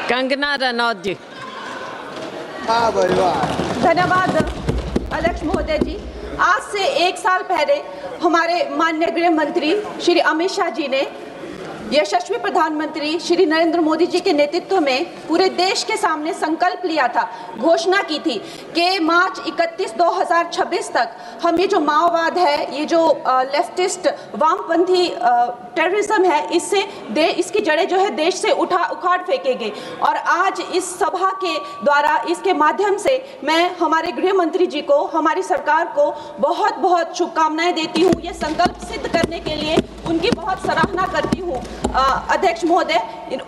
कंगना रनौत जी। धन्यवाद अध्यक्ष महोदय जी। आज से एक साल पहले हमारे माननीय गृह मंत्री श्री अमित शाह जी ने यशस्वी प्रधानमंत्री श्री नरेंद्र मोदी जी के नेतृत्व में पूरे देश के सामने संकल्प लिया था, घोषणा की थी कि मार्च 31 2026 तक हम ये जो माओवाद है, ये जो लेफ्टिस्ट वामपंथी टेररिज्म है, इसकी जड़ें जो है देश से उखाड़ फेंकेंगे। और आज इस सभा के द्वारा, इसके माध्यम से मैं हमारे गृह मंत्री जी को, हमारी सरकार को बहुत बहुत शुभकामनाएं देती हूँ। ये संकल्प सिद्ध करने के लिए उनकी बहुत सराहना करती हूँ। अध्यक्ष महोदय,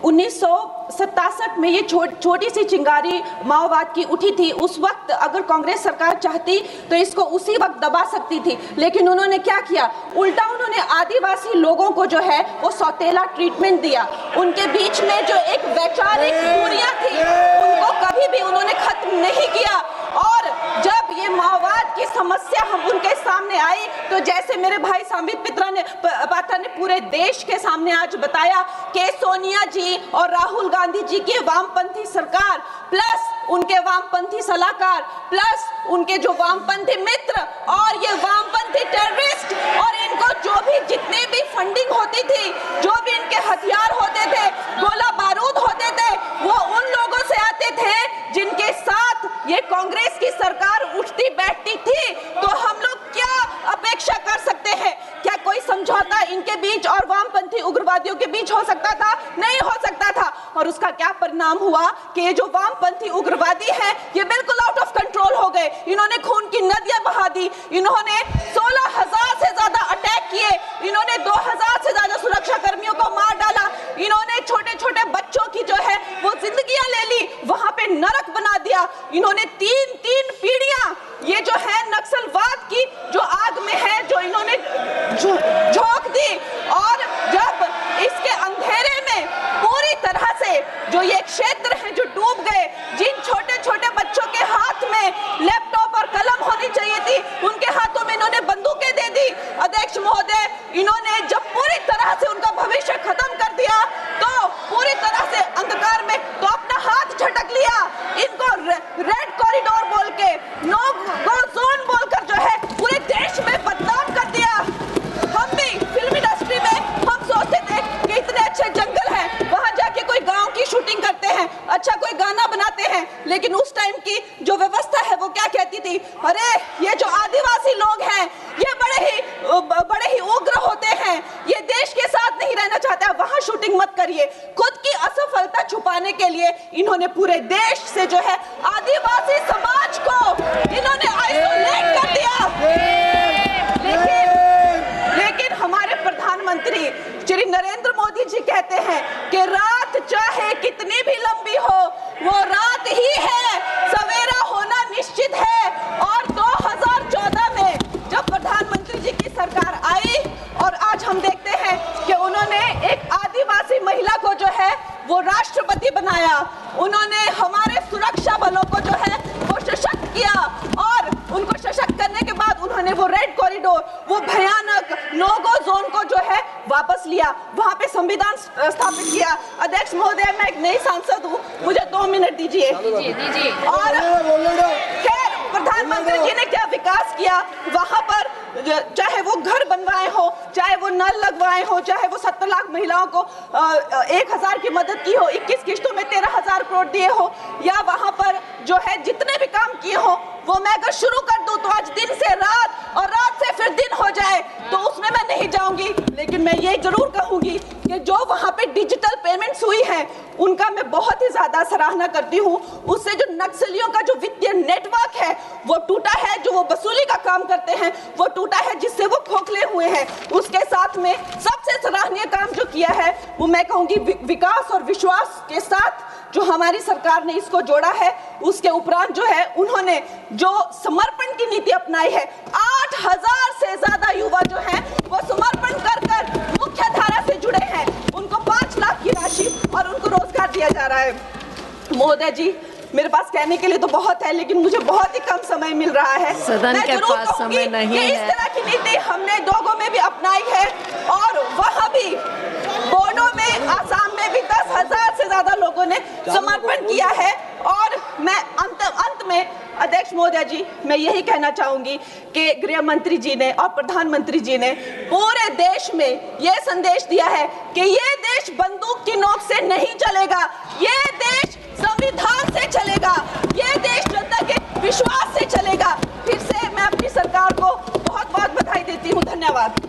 1967 में ये छोटी सी चिंगारी माओवाद की उठी थी। उस वक्त अगर कांग्रेस सरकार चाहती तो इसको उसी वक्त दबा सकती थी, लेकिन उन्होंने क्या किया, उल्टा उन्होंने आदिवासी लोगों को जो है वो सौतेला ट्रीटमेंट दिया। उनके बीच में जो एक वैचारिक दूरियां थी उनको कभी भी उन्होंने खत्म नहीं किया। और जब ये माओवाद की समस्या हम उनके सामने आई तो जैसे मेरे भाई संबित पात्रा ने पूरे देश के सामने आज बताया कि सोनिया जी और राहुल गांधी जी की वामपंथी सरकार प्लस उनके वामपंथी सलाहकार प्लस उनके जो वामपंथी मित्र और ये वामपंथी टेररिस्ट और इनको जो भी जितने भी फंडिंग होती थी, जो भी इनके हथियार होते थे, गोला बारूद होते थे, वो उन लोगों से आते थे जिनके साथ ये कांग्रेस की सरकार उठती बैठती थी। तो हम लोग क्या अपेक्षा कर सकते हैं? क्या कोई समझौता इनके बीच और वामपंथी उग्रवादियों के बीच हो सकता था? नहीं हो सकता था। और उसका क्या परिणाम हुआ कि ये जो वामपंथी उग्रवादी हैं ये बिल्कुल आउट ऑफ कंट्रोल हो गए। इन्होंने खून की नदियां बहा दी, इन्होंने 16,000 से ज्यादा अटैक किए, इन्होंने 2,000 से ज्यादा सुरक्षा कर्मियों को मार डाला, इन्होंने छोटे छोटे बच्चों की जो है वो जिंदगियां ले ली, वहां पे नरक बना दिया। इन्होंने तीन पीढ़ियां ये जो है नक्सलवाद की जो आग में है जो इन्होंने झोंक दी। और जब इसके अंधेरे में पूरी तरह से जो ये क्षेत्र है जो डूब गए, जिन छोटे छोटे बच्चों के हाथ में लैपटॉप और कलम होनी चाहिए थी उनके हाथों में इन्होंने बंदूकें दे दी। अध्यक्ष महोदय, इन्होंने जब पूरी तरह से उनका भविष्य खत्म कर दिया तो पूरी तरह से अंधकार में तो अपना हाथ झटक लिया। इनको रेड कॉरिडोर बोल के, नो गो जोन बोलकर जो है पूरे देश में बदनाम कर दिया। हम भी फिल्म इंडस्ट्री में हम सोचते थे कि इतने अच्छे जंगल हैं, वहां जाके कोई गांव की शूटिंग करते हैं, अच्छा कोई गाना बनाते हैं, लेकिन उस टाइम की जो व्यवस्था है वो क्या कहती थी, अरे ये जो आदिवासी लोग हैं ये बड़े ही उग्र होते हैं, ये देश के साथ नहीं रहना चाहते, वहां शूटिंग मत करिए। खुद की असफलता छुपाने के लिए इन्होंने पूरे देश से जो है आदिवासी समाज को इन्होंने आइसोलेट कर दिया। लेकिन हमारे प्रधानमंत्री श्री नरेंद्र मोदी जी कहते हैं कि रात चाहे कितनी भी लंबी हो वो रात ही है, सवेरा होना निश्चित है। और 2014 में जब प्रधानमंत्री जी की सरकार आई और आज हम देखते हैं कि उन्होंने एक आदिवासी महिला को जो है वो राष्ट्रपति बनाया, उन्होंने हमारे सुरक्षा बलों को जो है वो सशक्त किया और उनको सशक्त करने के बाद उन्होंने वो रेड कॉरिडोर, वो भयानक नो गो जोन को जो है वापस लिया, वहां पे संविधान स्थापित किया। अध्यक्ष महोदय, मैं एक नई सांसद हूँ, मुझे 2 मिनट दीजिए। और खैर प्रधानमंत्री जी ने क्या विकास किया वहां पर, चाहे वो घर बनवाए हो, चाहे वो नल लगवाए हो, चाहे वो 70 लाख महिलाओं को 1,000 की मदद की हो, 21 किस्तों में 13,000 करोड़ दिए हो, या वहां पर जो है जितने भी काम किए हो वो मैं अगर शुरू कर दूं तो आज दिन से रात और रात से फिर दिन हो जाए तो उसमें मैं नहीं जाऊंगी। लेकिन मैं ये जरूर कहूंगी कि जो वहां पे डिजिटल पेमेंट्स हुई हैं उनका मैं बहुत ही ज्यादा सराहना करती हूँ। उससे जो नक्सलियों का जो वित्तीय नेटवर्क है वो टूटा है, जो वो वसूली का काम करते हैं वो टूटा है, जिससे वो खोखले हुए हैं। उसके साथ में सबसे सराहनीय काम जो किया है वो मैं कहूंगी विकास और विश्वास के साथ जो हमारी सरकार ने इसको जोड़ा है। उसके उपरांत जो है उन्होंने जो समर्पण की नीति अपनाई है, 8,000 से ज्यादा युवा जो हैं वो समर्पण कर मुख्य धारा से जुड़े हैं, उनको 5 लाख की राशि और उनको रोजगार दिया जा रहा है। महोदय जी, मेरे पास कहने के लिए तो बहुत है लेकिन मुझे बहुत ही कम समय मिल रहा है। सदन के पास समय नहीं है। इस तरह की नीति हमने दोगो में भी अपनाई है और वहाँ भी बोडो में, आसाम में भी 10,000 से ज्यादा लोगों ने समर्पण उल्लंघन किया है। और मैं अंत में अध्यक्ष महोदय जी, मैं यही कहना चाहूंगी कि गृह मंत्री जी ने और प्रधानमंत्री जी ने पूरे देश में यह संदेश दिया है कि ये देश बंदूक की नोक से नहीं चलेगा, ये देश संविधान से चलेगा।